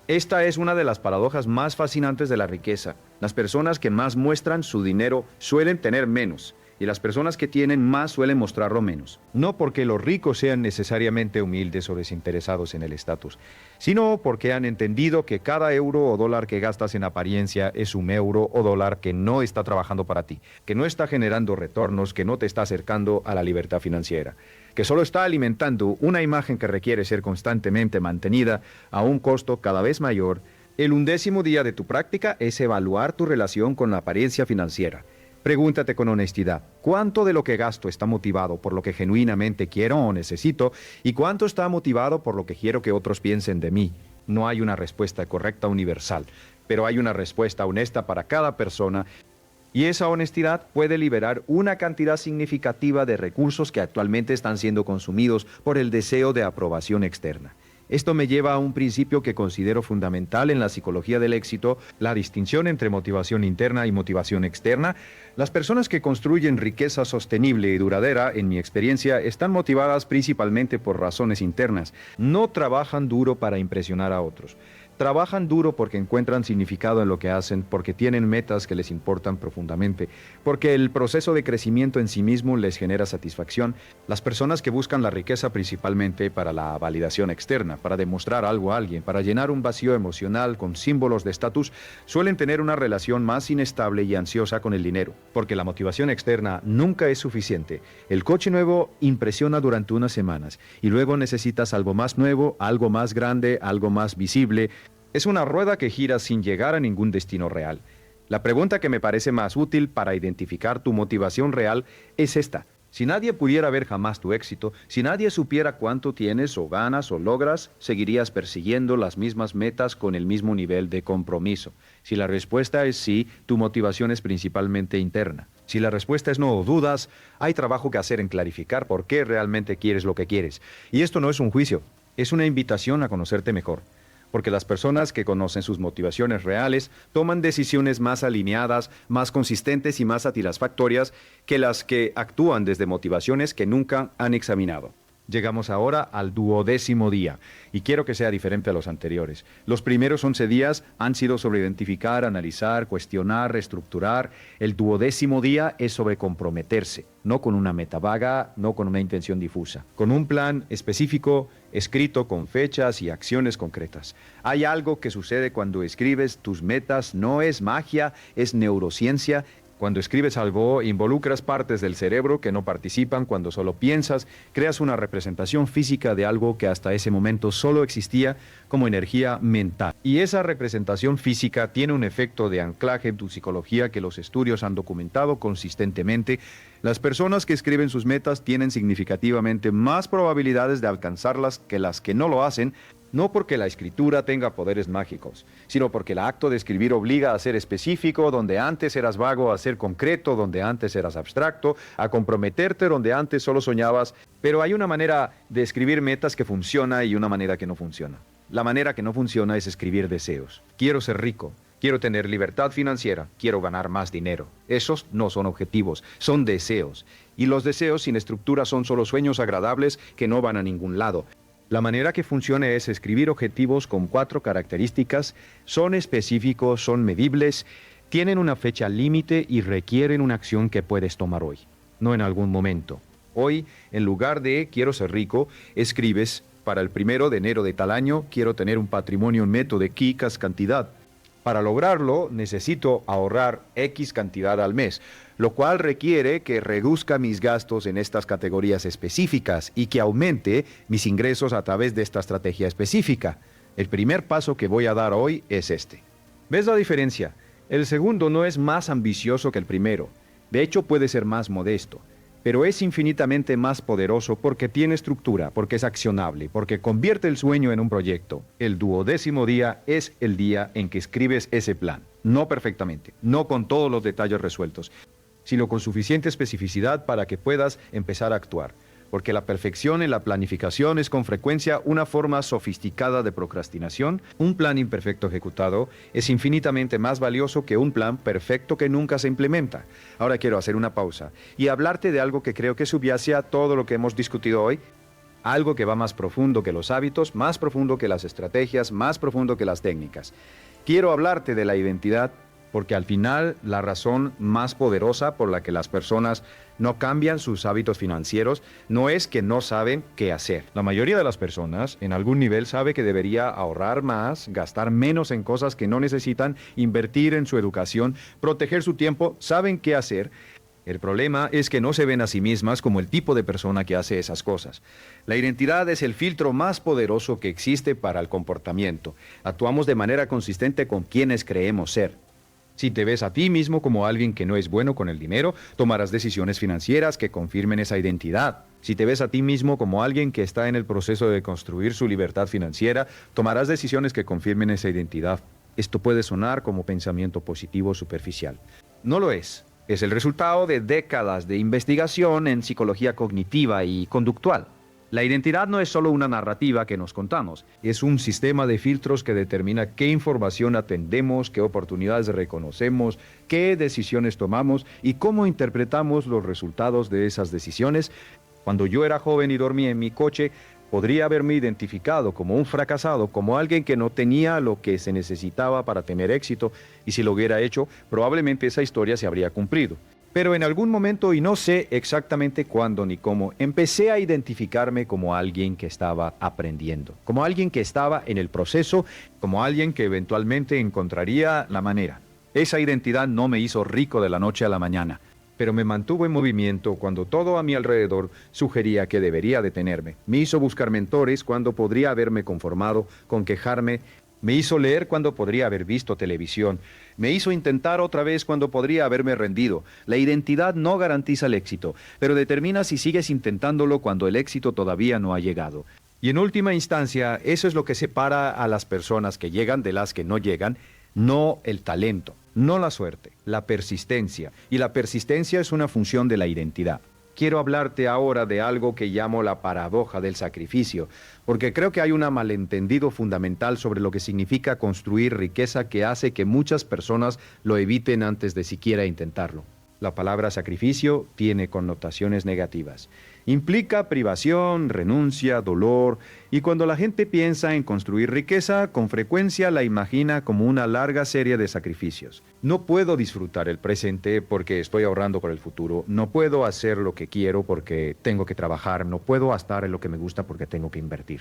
Esta es una de las paradojas más fascinantes de la riqueza. Las personas que más muestran su dinero suelen tener menos, y las personas que tienen más suelen mostrarlo menos. No porque los ricos sean necesariamente humildes o desinteresados en el estatus, sino porque han entendido que cada euro o dólar que gastas en apariencia es un euro o dólar que no está trabajando para ti, que no está generando retornos, que no te está acercando a la libertad financiera, que solo está alimentando una imagen que requiere ser constantemente mantenida a un costo cada vez mayor. El 11º día de tu práctica es evaluar tu relación con la apariencia financiera. Pregúntate con honestidad, ¿cuánto de lo que gasto está motivado por lo que genuinamente quiero o necesito? ¿Y cuánto está motivado por lo que quiero que otros piensen de mí? No hay una respuesta correcta universal, pero hay una respuesta honesta para cada persona. Y esa honestidad puede liberar una cantidad significativa de recursos que actualmente están siendo consumidos por el deseo de aprobación externa. Esto me lleva a un principio que considero fundamental en la psicología del éxito, la distinción entre motivación interna y motivación externa. Las personas que construyen riqueza sostenible y duradera, en mi experiencia, están motivadas principalmente por razones internas. No trabajan duro para impresionar a otros. Trabajan duro porque encuentran significado en lo que hacen, porque tienen metas que les importan profundamente, porque el proceso de crecimiento en sí mismo les genera satisfacción. Las personas que buscan la riqueza principalmente para la validación externa, para demostrar algo a alguien, para llenar un vacío emocional con símbolos de estatus, suelen tener una relación más inestable y ansiosa con el dinero, porque la motivación externa nunca es suficiente. El coche nuevo impresiona durante unas semanas y luego necesitas algo más nuevo, algo más grande, algo más visible. Es una rueda que gira sin llegar a ningún destino real. La pregunta que me parece más útil para identificar tu motivación real es esta. Si nadie pudiera ver jamás tu éxito, si nadie supiera cuánto tienes o ganas o logras, ¿seguirías persiguiendo las mismas metas con el mismo nivel de compromiso? Si la respuesta es sí, tu motivación es principalmente interna. Si la respuesta es no o dudas, hay trabajo que hacer en clarificar por qué realmente quieres lo que quieres. Y esto no es un juicio, es una invitación a conocerte mejor. Porque las personas que conocen sus motivaciones reales toman decisiones más alineadas, más consistentes y más satisfactorias que las que actúan desde motivaciones que nunca han examinado. Llegamos ahora al 12º día, y quiero que sea diferente a los anteriores. Los primeros 11 días han sido sobre identificar, analizar, cuestionar, reestructurar. El 12º día es sobre comprometerse, no con una meta vaga, no con una intención difusa, con un plan específico, escrito con fechas y acciones concretas. Hay algo que sucede cuando escribes tus metas, no es magia, es neurociencia. Cuando escribes algo, involucras partes del cerebro que no participan. Cuando solo piensas, creas una representación física de algo que hasta ese momento solo existía como energía mental. Y esa representación física tiene un efecto de anclaje en tu psicología que los estudios han documentado consistentemente. Las personas que escriben sus metas tienen significativamente más probabilidades de alcanzarlas que las que no lo hacen, no porque la escritura tenga poderes mágicos, sino porque el acto de escribir obliga a ser específico, donde antes eras vago, a ser concreto, donde antes eras abstracto, a comprometerte, donde antes solo soñabas. Pero hay una manera de escribir metas que funciona y una manera que no funciona. La manera que no funciona es escribir deseos. Quiero ser rico. Quiero tener libertad financiera, quiero ganar más dinero. Esos no son objetivos, son deseos. Y los deseos sin estructura son solo sueños agradables que no van a ningún lado. La manera que funciona es escribir objetivos con 4 características. Son específicos, son medibles, tienen una fecha límite y requieren una acción que puedes tomar hoy, no en algún momento. Hoy, en lugar de quiero ser rico, escribes para el 1 de enero de tal año, quiero tener un patrimonio neto de X cantidad. Para lograrlo, necesito ahorrar X cantidad al mes, lo cual requiere que reduzca mis gastos en estas categorías específicas y que aumente mis ingresos a través de esta estrategia específica. El primer paso que voy a dar hoy es este. ¿Ves la diferencia? El segundo no es más ambicioso que el primero. De hecho, puede ser más modesto. Pero es infinitamente más poderoso porque tiene estructura, porque es accionable, porque convierte el sueño en un proyecto. El 12º día es el día en que escribes ese plan. No perfectamente, no con todos los detalles resueltos, sino con suficiente especificidad para que puedas empezar a actuar. Porque la perfección en la planificación es con frecuencia una forma sofisticada de procrastinación. Un plan imperfecto ejecutado es infinitamente más valioso que un plan perfecto que nunca se implementa. Ahora quiero hacer una pausa y hablarte de algo que creo que subyace a todo lo que hemos discutido hoy. Algo que va más profundo que los hábitos, más profundo que las estrategias, más profundo que las técnicas. Quiero hablarte de la identidad, porque al final la razón más poderosa por la que las personas no cambian sus hábitos financieros no es que no saben qué hacer. La mayoría de las personas en algún nivel sabe que debería ahorrar más, gastar menos en cosas que no necesitan, invertir en su educación, proteger su tiempo, saben qué hacer. El problema es que no se ven a sí mismas como el tipo de persona que hace esas cosas. La identidad es el filtro más poderoso que existe para el comportamiento. Actuamos de manera consistente con quienes creemos ser. Si te ves a ti mismo como alguien que no es bueno con el dinero, tomarás decisiones financieras que confirmen esa identidad. Si te ves a ti mismo como alguien que está en el proceso de construir su libertad financiera, tomarás decisiones que confirmen esa identidad. Esto puede sonar como pensamiento positivo superficial. No lo es. Es el resultado de décadas de investigación en psicología cognitiva y conductual. La identidad no es solo una narrativa que nos contamos, es un sistema de filtros que determina qué información atendemos, qué oportunidades reconocemos, qué decisiones tomamos y cómo interpretamos los resultados de esas decisiones. Cuando yo era joven y dormía en mi coche, podría haberme identificado como un fracasado, como alguien que no tenía lo que se necesitaba para tener éxito, y si lo hubiera hecho, probablemente esa historia se habría cumplido. Pero en algún momento, y no sé exactamente cuándo ni cómo, empecé a identificarme como alguien que estaba aprendiendo, como alguien que estaba en el proceso, como alguien que eventualmente encontraría la manera. Esa identidad no me hizo rico de la noche a la mañana, pero me mantuvo en movimiento cuando todo a mi alrededor sugería que debería detenerme. Me hizo buscar mentores cuando podría haberme conformado con quejarme. Me hizo leer cuando podría haber visto televisión. Me hizo intentar otra vez cuando podría haberme rendido. La identidad no garantiza el éxito, pero determina si sigues intentándolo cuando el éxito todavía no ha llegado. Y en última instancia, eso es lo que separa a las personas que llegan de las que no llegan, no el talento, no la suerte, la persistencia. Y la persistencia es una función de la identidad. Quiero hablarte ahora de algo que llamo la paradoja del sacrificio, porque creo que hay un malentendido fundamental sobre lo que significa construir riqueza que hace que muchas personas lo eviten antes de siquiera intentarlo. La palabra sacrificio tiene connotaciones negativas. Implica privación, renuncia, dolor, y cuando la gente piensa en construir riqueza, con frecuencia la imagina como una larga serie de sacrificios. No puedo disfrutar el presente porque estoy ahorrando por el futuro, no puedo hacer lo que quiero porque tengo que trabajar, no puedo gastar en lo que me gusta porque tengo que invertir.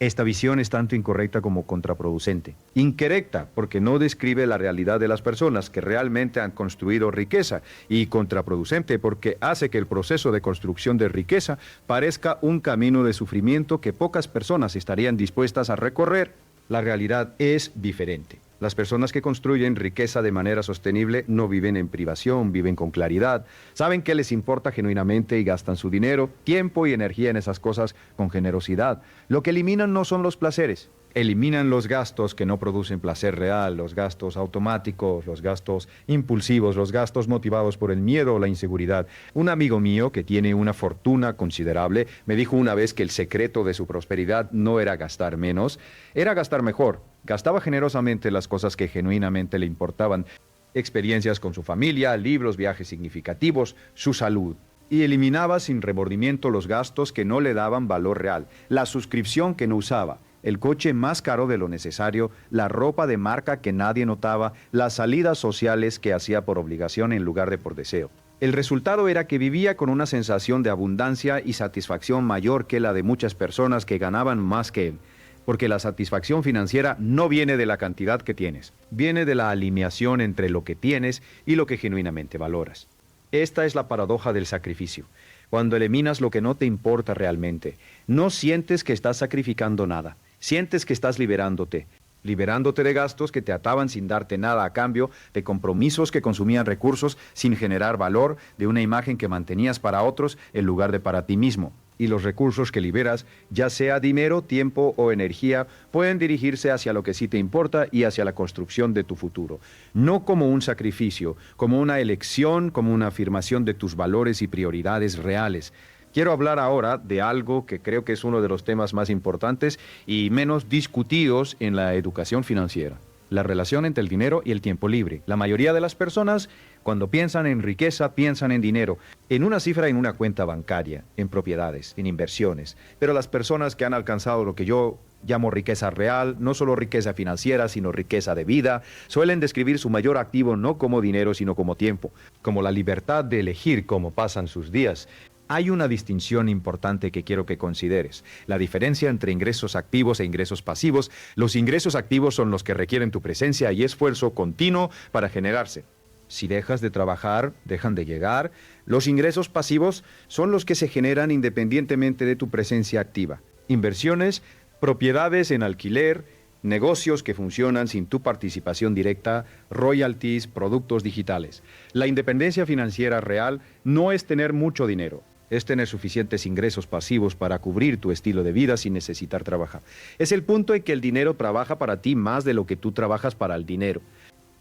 Esta visión es tanto incorrecta como contraproducente. Incorrecta porque no describe la realidad de las personas que realmente han construido riqueza, y contraproducente porque hace que el proceso de construcción de riqueza parezca un camino de sufrimiento que pocas personas estarían dispuestas a recorrer. La realidad es diferente. Las personas que construyen riqueza de manera sostenible no viven en privación, viven con claridad, saben qué les importa genuinamente y gastan su dinero, tiempo y energía en esas cosas con generosidad. Lo que eliminan no son los placeres, eliminan los gastos que no producen placer real, los gastos automáticos, los gastos impulsivos, los gastos motivados por el miedo o la inseguridad. Un amigo mío que tiene una fortuna considerable me dijo una vez que el secreto de su prosperidad no era gastar menos, era gastar mejor. Gastaba generosamente las cosas que genuinamente le importaban, experiencias con su familia, libros, viajes significativos, su salud. Y eliminaba sin remordimiento los gastos que no le daban valor real, la suscripción que no usaba, el coche más caro de lo necesario, la ropa de marca que nadie notaba, las salidas sociales que hacía por obligación en lugar de por deseo. El resultado era que vivía con una sensación de abundancia y satisfacción mayor que la de muchas personas que ganaban más que él. Porque la satisfacción financiera no viene de la cantidad que tienes, viene de la alineación entre lo que tienes y lo que genuinamente valoras. Esta es la paradoja del sacrificio. Cuando eliminas lo que no te importa realmente, no sientes que estás sacrificando nada, sientes que estás liberándote de gastos que te ataban sin darte nada a cambio, de compromisos que consumían recursos sin generar valor, de una imagen que mantenías para otros en lugar de para ti mismo. y los recursos que liberas, ya sea dinero, tiempo o energía, pueden dirigirse hacia lo que sí te importa y hacia la construcción de tu futuro. No como un sacrificio, como una elección, como una afirmación de tus valores y prioridades reales. Quiero hablar ahora de algo que creo que es uno de los temas más importantes y menos discutidos en la educación financiera: la relación entre el dinero y el tiempo libre. La mayoría de las personas, cuando piensan en riqueza, piensan en dinero, en una cifra en una cuenta bancaria, en propiedades, en inversiones. Pero las personas que han alcanzado lo que yo llamo riqueza real, no solo riqueza financiera, sino riqueza de vida, suelen describir su mayor activo no como dinero, sino como tiempo, como la libertad de elegir cómo pasan sus días. Hay una distinción importante que quiero que consideres: la diferencia entre ingresos activos e ingresos pasivos. Los ingresos activos son los que requieren tu presencia y esfuerzo continuo para generarse. Si dejas de trabajar, dejan de llegar. Los ingresos pasivos son los que se generan independientemente de tu presencia activa. Inversiones, propiedades en alquiler, negocios que funcionan sin tu participación directa, royalties, productos digitales. La independencia financiera real no es tener mucho dinero, es tener suficientes ingresos pasivos para cubrir tu estilo de vida sin necesitar trabajar. Es el punto en que el dinero trabaja para ti más de lo que tú trabajas para el dinero.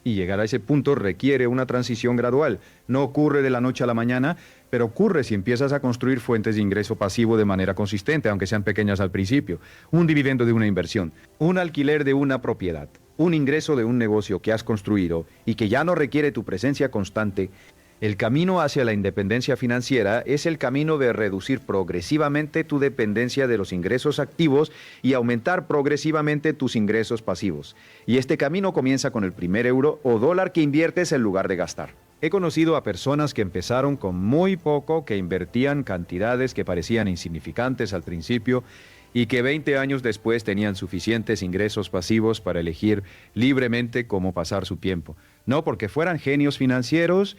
Y llegar a ese punto requiere una transición gradual. No ocurre de la noche a la mañana, pero ocurre si empiezas a construir fuentes de ingreso pasivo de manera consistente, aunque sean pequeñas al principio. Un dividendo de una inversión, un alquiler de una propiedad, un ingreso de un negocio que has construido y que ya no requiere tu presencia constante. El camino hacia la independencia financiera es el camino de reducir progresivamente tu dependencia de los ingresos activos y aumentar progresivamente tus ingresos pasivos. Y este camino comienza con el primer euro o dólar que inviertes en lugar de gastar. He conocido a personas que empezaron con muy poco, que invertían cantidades que parecían insignificantes al principio y que 20 años después tenían suficientes ingresos pasivos para elegir libremente cómo pasar su tiempo. No porque fueran genios financieros,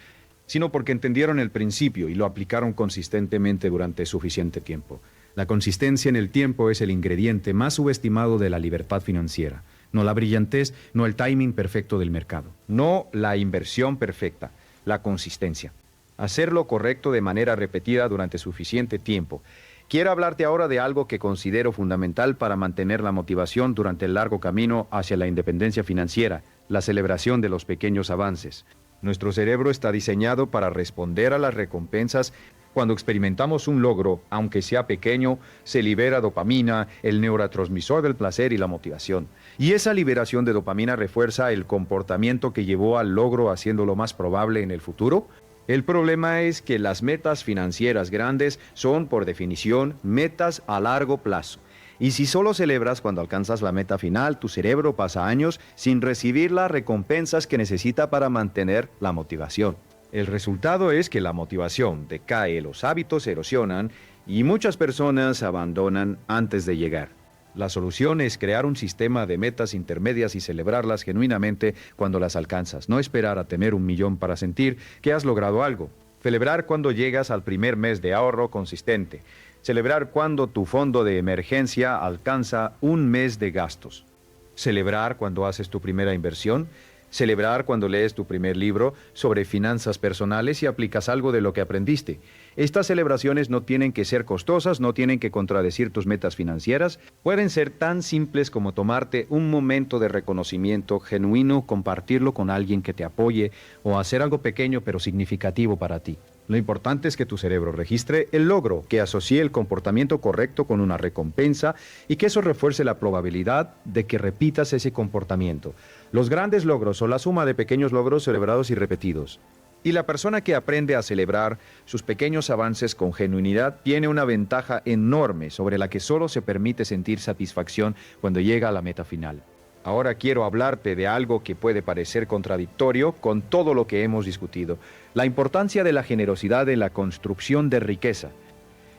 sino porque entendieron el principio y lo aplicaron consistentemente durante suficiente tiempo. La consistencia en el tiempo es el ingrediente más subestimado de la libertad financiera. No la brillantez, no el timing perfecto del mercado. No la inversión perfecta, la consistencia. Hacer lo correcto de manera repetida durante suficiente tiempo. Quiero hablarte ahora de algo que considero fundamental para mantener la motivación durante el largo camino hacia la independencia financiera: la celebración de los pequeños avances. Nuestro cerebro está diseñado para responder a las recompensas. Cuando experimentamos un logro, aunque sea pequeño, se libera dopamina, el neurotransmisor del placer y la motivación. Y esa liberación de dopamina refuerza el comportamiento que llevó al logro, haciéndolo más probable en el futuro. El problema es que las metas financieras grandes son, por definición, metas a largo plazo. Y si solo celebras cuando alcanzas la meta final, tu cerebro pasa años sin recibir las recompensas que necesita para mantener la motivación. El resultado es que la motivación decae, los hábitos se erosionan y muchas personas abandonan antes de llegar. La solución es crear un sistema de metas intermedias y celebrarlas genuinamente cuando las alcanzas. No esperar a tener 1 millón para sentir que has logrado algo. Celebrar cuando llegas al primer mes de ahorro consistente. Celebrar cuando tu fondo de emergencia alcanza 1 mes de gastos. Celebrar cuando haces tu primera inversión. Celebrar cuando lees tu primer libro sobre finanzas personales y aplicas algo de lo que aprendiste. Estas celebraciones no tienen que ser costosas, no tienen que contradecir tus metas financieras. Pueden ser tan simples como tomarte un momento de reconocimiento genuino, compartirlo con alguien que te apoye o hacer algo pequeño pero significativo para ti. Lo importante es que tu cerebro registre el logro, que asocie el comportamiento correcto con una recompensa y que eso refuerce la probabilidad de que repitas ese comportamiento. Los grandes logros son la suma de pequeños logros celebrados y repetidos. Y la persona que aprende a celebrar sus pequeños avances con genuinidad tiene una ventaja enorme sobre la que solo se permite sentir satisfacción cuando llega a la meta final. Ahora quiero hablarte de algo que puede parecer contradictorio con todo lo que hemos discutido: la importancia de la generosidad en la construcción de riqueza.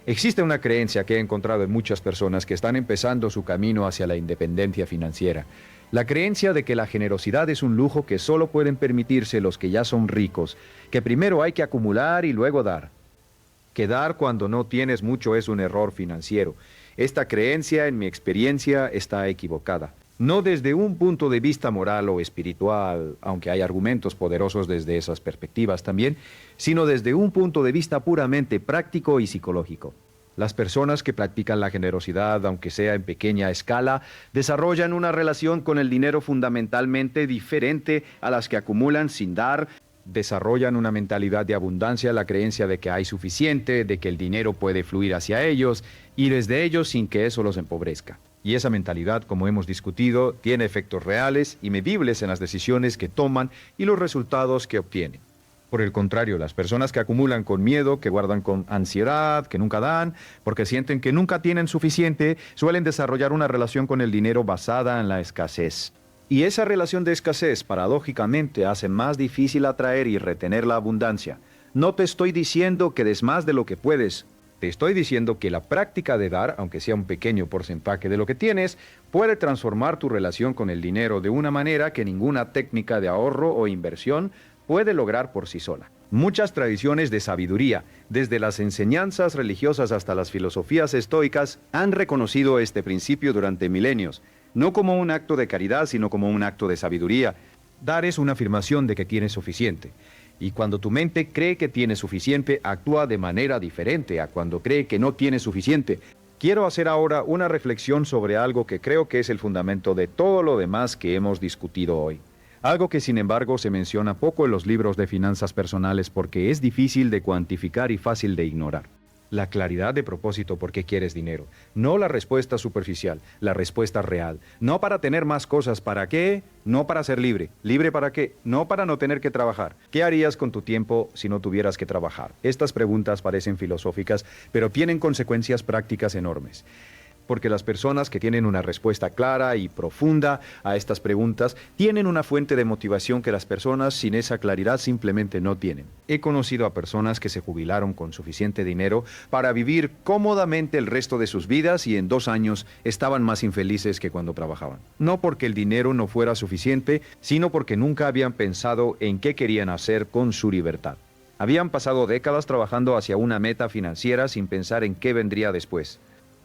Existe una creencia que he encontrado en muchas personas que están empezando su camino hacia la independencia financiera. La creencia de que la generosidad es un lujo que solo pueden permitirse los que ya son ricos, que primero hay que acumular y luego dar. Que dar cuando no tienes mucho es un error financiero. Esta creencia, en mi experiencia, está equivocada. No desde un punto de vista moral o espiritual, aunque hay argumentos poderosos desde esas perspectivas también, sino desde un punto de vista puramente práctico y psicológico. Las personas que practican la generosidad, aunque sea en pequeña escala, desarrollan una relación con el dinero fundamentalmente diferente a las que acumulan sin dar. Desarrollan una mentalidad de abundancia, la creencia de que hay suficiente, de que el dinero puede fluir hacia ellos y desde ellos sin que eso los empobrezca. Y esa mentalidad, como hemos discutido, tiene efectos reales y medibles en las decisiones que toman y los resultados que obtienen. Por el contrario, las personas que acumulan con miedo, que guardan con ansiedad, que nunca dan, porque sienten que nunca tienen suficiente, suelen desarrollar una relación con el dinero basada en la escasez. Y esa relación de escasez, paradójicamente, hace más difícil atraer y retener la abundancia. No te estoy diciendo que des más de lo que puedes. Te estoy diciendo que la práctica de dar, aunque sea un pequeño porcentaje de lo que tienes, puede transformar tu relación con el dinero de una manera que ninguna técnica de ahorro o inversión puede lograr por sí sola. Muchas tradiciones de sabiduría, desde las enseñanzas religiosas hasta las filosofías estoicas, han reconocido este principio durante milenios, no como un acto de caridad, sino como un acto de sabiduría. Dar es una afirmación de que tienes suficiente. Y cuando tu mente cree que tiene suficiente, actúa de manera diferente a cuando cree que no tiene suficiente. Quiero hacer ahora una reflexión sobre algo que creo que es el fundamento de todo lo demás que hemos discutido hoy. Algo que sin embargo se menciona poco en los libros de finanzas personales porque es difícil de cuantificar y fácil de ignorar. La claridad de propósito por qué quieres dinero. No la respuesta superficial, la respuesta real. No para tener más cosas, ¿para qué? No para ser libre. ¿Libre para qué? No para no tener que trabajar. ¿Qué harías con tu tiempo si no tuvieras que trabajar? Estas preguntas parecen filosóficas, pero tienen consecuencias prácticas enormes. Porque las personas que tienen una respuesta clara y profunda a estas preguntas tienen una fuente de motivación que las personas sin esa claridad simplemente no tienen. He conocido a personas que se jubilaron con suficiente dinero para vivir cómodamente el resto de sus vidas y en 2 años estaban más infelices que cuando trabajaban. No porque el dinero no fuera suficiente, sino porque nunca habían pensado en qué querían hacer con su libertad. Habían pasado décadas trabajando hacia una meta financiera sin pensar en qué vendría después.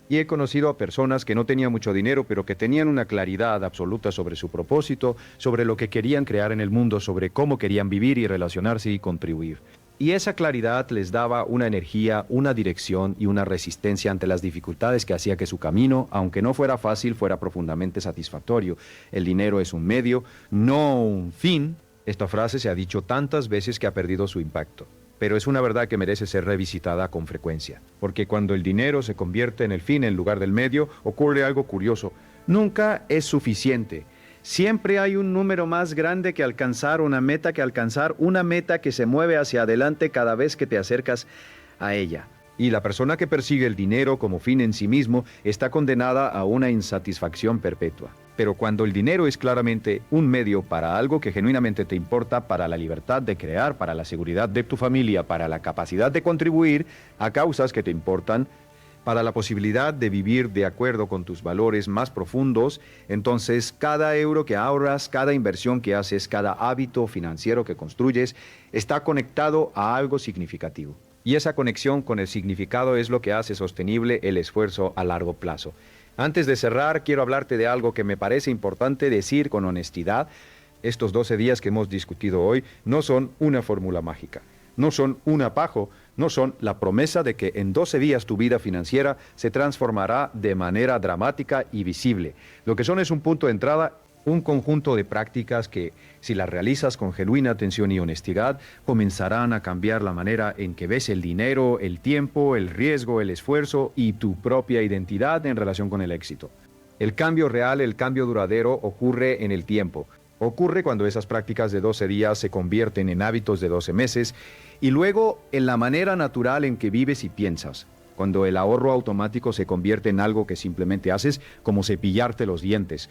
Y he conocido a personas que no tenían mucho dinero, pero que tenían una claridad absoluta sobre su propósito, sobre lo que querían crear en el mundo, sobre cómo querían vivir y relacionarse y contribuir. Y esa claridad les daba una energía, una dirección y una resistencia ante las dificultades que hacía que su camino, aunque no fuera fácil, fuera profundamente satisfactorio. El dinero es un medio, no un fin. Esta frase se ha dicho tantas veces que ha perdido su impacto. Pero es una verdad que merece ser revisitada con frecuencia, porque cuando el dinero se convierte en el fin en lugar del medio, ocurre algo curioso. Nunca es suficiente. Siempre hay un número más grande que alcanzar, una meta que se mueve hacia adelante cada vez que te acercas a ella. Y la persona que persigue el dinero como fin en sí mismo está condenada a una insatisfacción perpetua. Pero cuando el dinero es claramente un medio para algo que genuinamente te importa, para la libertad de crear, para la seguridad de tu familia, para la capacidad de contribuir a causas que te importan, para la posibilidad de vivir de acuerdo con tus valores más profundos, entonces cada euro que ahorras, cada inversión que haces, cada hábito financiero que construyes, está conectado a algo significativo. Y esa conexión con el significado es lo que hace sostenible el esfuerzo a largo plazo. Antes de cerrar, quiero hablarte de algo que me parece importante decir con honestidad. Estos 12 días que hemos discutido hoy no son una fórmula mágica, no son un atajo, no son la promesa de que en 12 días tu vida financiera se transformará de manera dramática y visible. Lo que son es un punto de entrada, un conjunto de prácticas que, si las realizas con genuina atención y honestidad, comenzarán a cambiar la manera en que ves el dinero, el tiempo, el riesgo, el esfuerzo y tu propia identidad en relación con el éxito. El cambio real, el cambio duradero, ocurre en el tiempo. Ocurre cuando esas prácticas de 12 días se convierten en hábitos de 12 meses y luego en la manera natural en que vives y piensas. Cuando el ahorro automático se convierte en algo que simplemente haces, como cepillarte los dientes.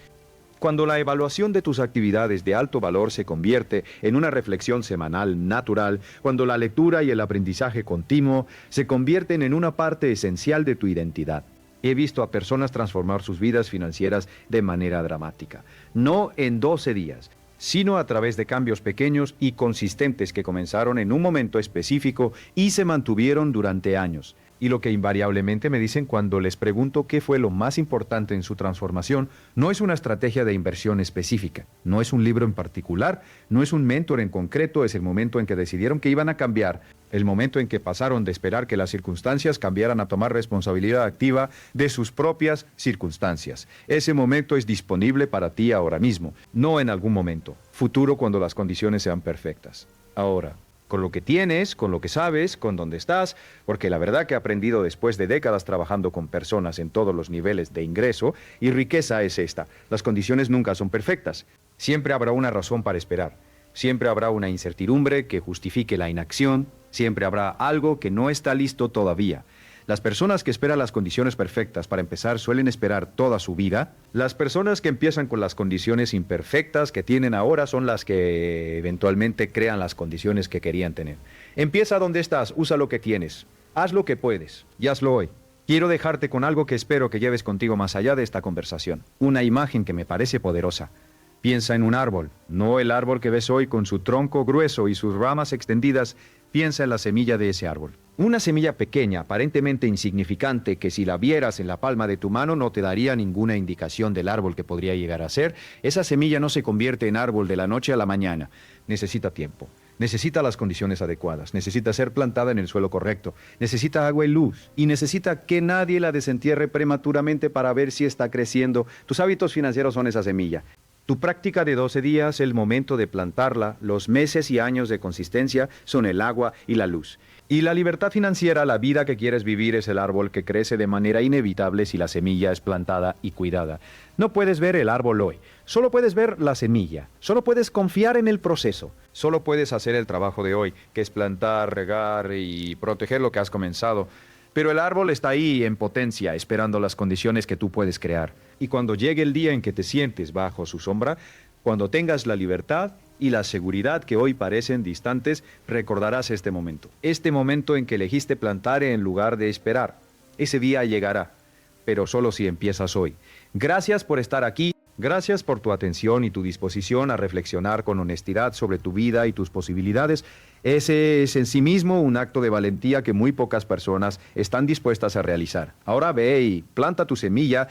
Cuando la evaluación de tus actividades de alto valor se convierte en una reflexión semanal natural, cuando la lectura y el aprendizaje continuo se convierten en una parte esencial de tu identidad. He visto a personas transformar sus vidas financieras de manera dramática, no en 12 días, sino a través de cambios pequeños y consistentes que comenzaron en un momento específico y se mantuvieron durante años. Y lo que invariablemente me dicen cuando les pregunto qué fue lo más importante en su transformación, no es una estrategia de inversión específica, no es un libro en particular, no es un mentor en concreto, es el momento en que decidieron que iban a cambiar, el momento en que pasaron de esperar que las circunstancias cambiaran a tomar responsabilidad activa de sus propias circunstancias. Ese momento es disponible para ti ahora mismo, no en algún momento, futuro cuando las condiciones sean perfectas. Ahora, con lo que tienes, con lo que sabes, con dónde estás, porque la verdad que he aprendido después de décadas trabajando con personas en todos los niveles de ingreso y riqueza es esta. Las condiciones nunca son perfectas. Siempre habrá una razón para esperar. Siempre habrá una incertidumbre que justifique la inacción. Siempre habrá algo que no está listo todavía. Las personas que esperan las condiciones perfectas para empezar suelen esperar toda su vida. Las personas que empiezan con las condiciones imperfectas que tienen ahora son las que eventualmente crean las condiciones que querían tener. Empieza donde estás, usa lo que tienes, haz lo que puedes y hazlo hoy. Quiero dejarte con algo que espero que lleves contigo más allá de esta conversación. Una imagen que me parece poderosa. Piensa en un árbol, no el árbol que ves hoy con su tronco grueso y sus ramas extendidas. Piensa en la semilla de ese árbol. Una semilla pequeña, aparentemente insignificante, que si la vieras en la palma de tu mano no te daría ninguna indicación del árbol que podría llegar a ser. Esa semilla no se convierte en árbol de la noche a la mañana. Necesita tiempo. Necesita las condiciones adecuadas, necesita ser plantada en el suelo correcto, necesita agua y luz, y necesita que nadie la desentierre prematuramente para ver si está creciendo. Tus hábitos financieros son esa semilla. Tu práctica de 12 días, el momento de plantarla, los meses y años de consistencia son el agua y la luz. Y la libertad financiera, la vida que quieres vivir, es el árbol que crece de manera inevitable si la semilla es plantada y cuidada. No puedes ver el árbol hoy, solo puedes ver la semilla, solo puedes confiar en el proceso, solo puedes hacer el trabajo de hoy, que es plantar, regar y proteger lo que has comenzado. Pero el árbol está ahí en potencia, esperando las condiciones que tú puedes crear. Y cuando llegue el día en que te sientes bajo su sombra, cuando tengas la libertad y la seguridad que hoy parecen distantes, recordarás este momento en que elegiste plantar en lugar de esperar. Ese día llegará, pero solo si empiezas hoy. Gracias por estar aquí. Gracias por tu atención y tu disposición a reflexionar con honestidad sobre tu vida y tus posibilidades. Ese es en sí mismo un acto de valentía que muy pocas personas están dispuestas a realizar. Ahora ve y planta tu semilla.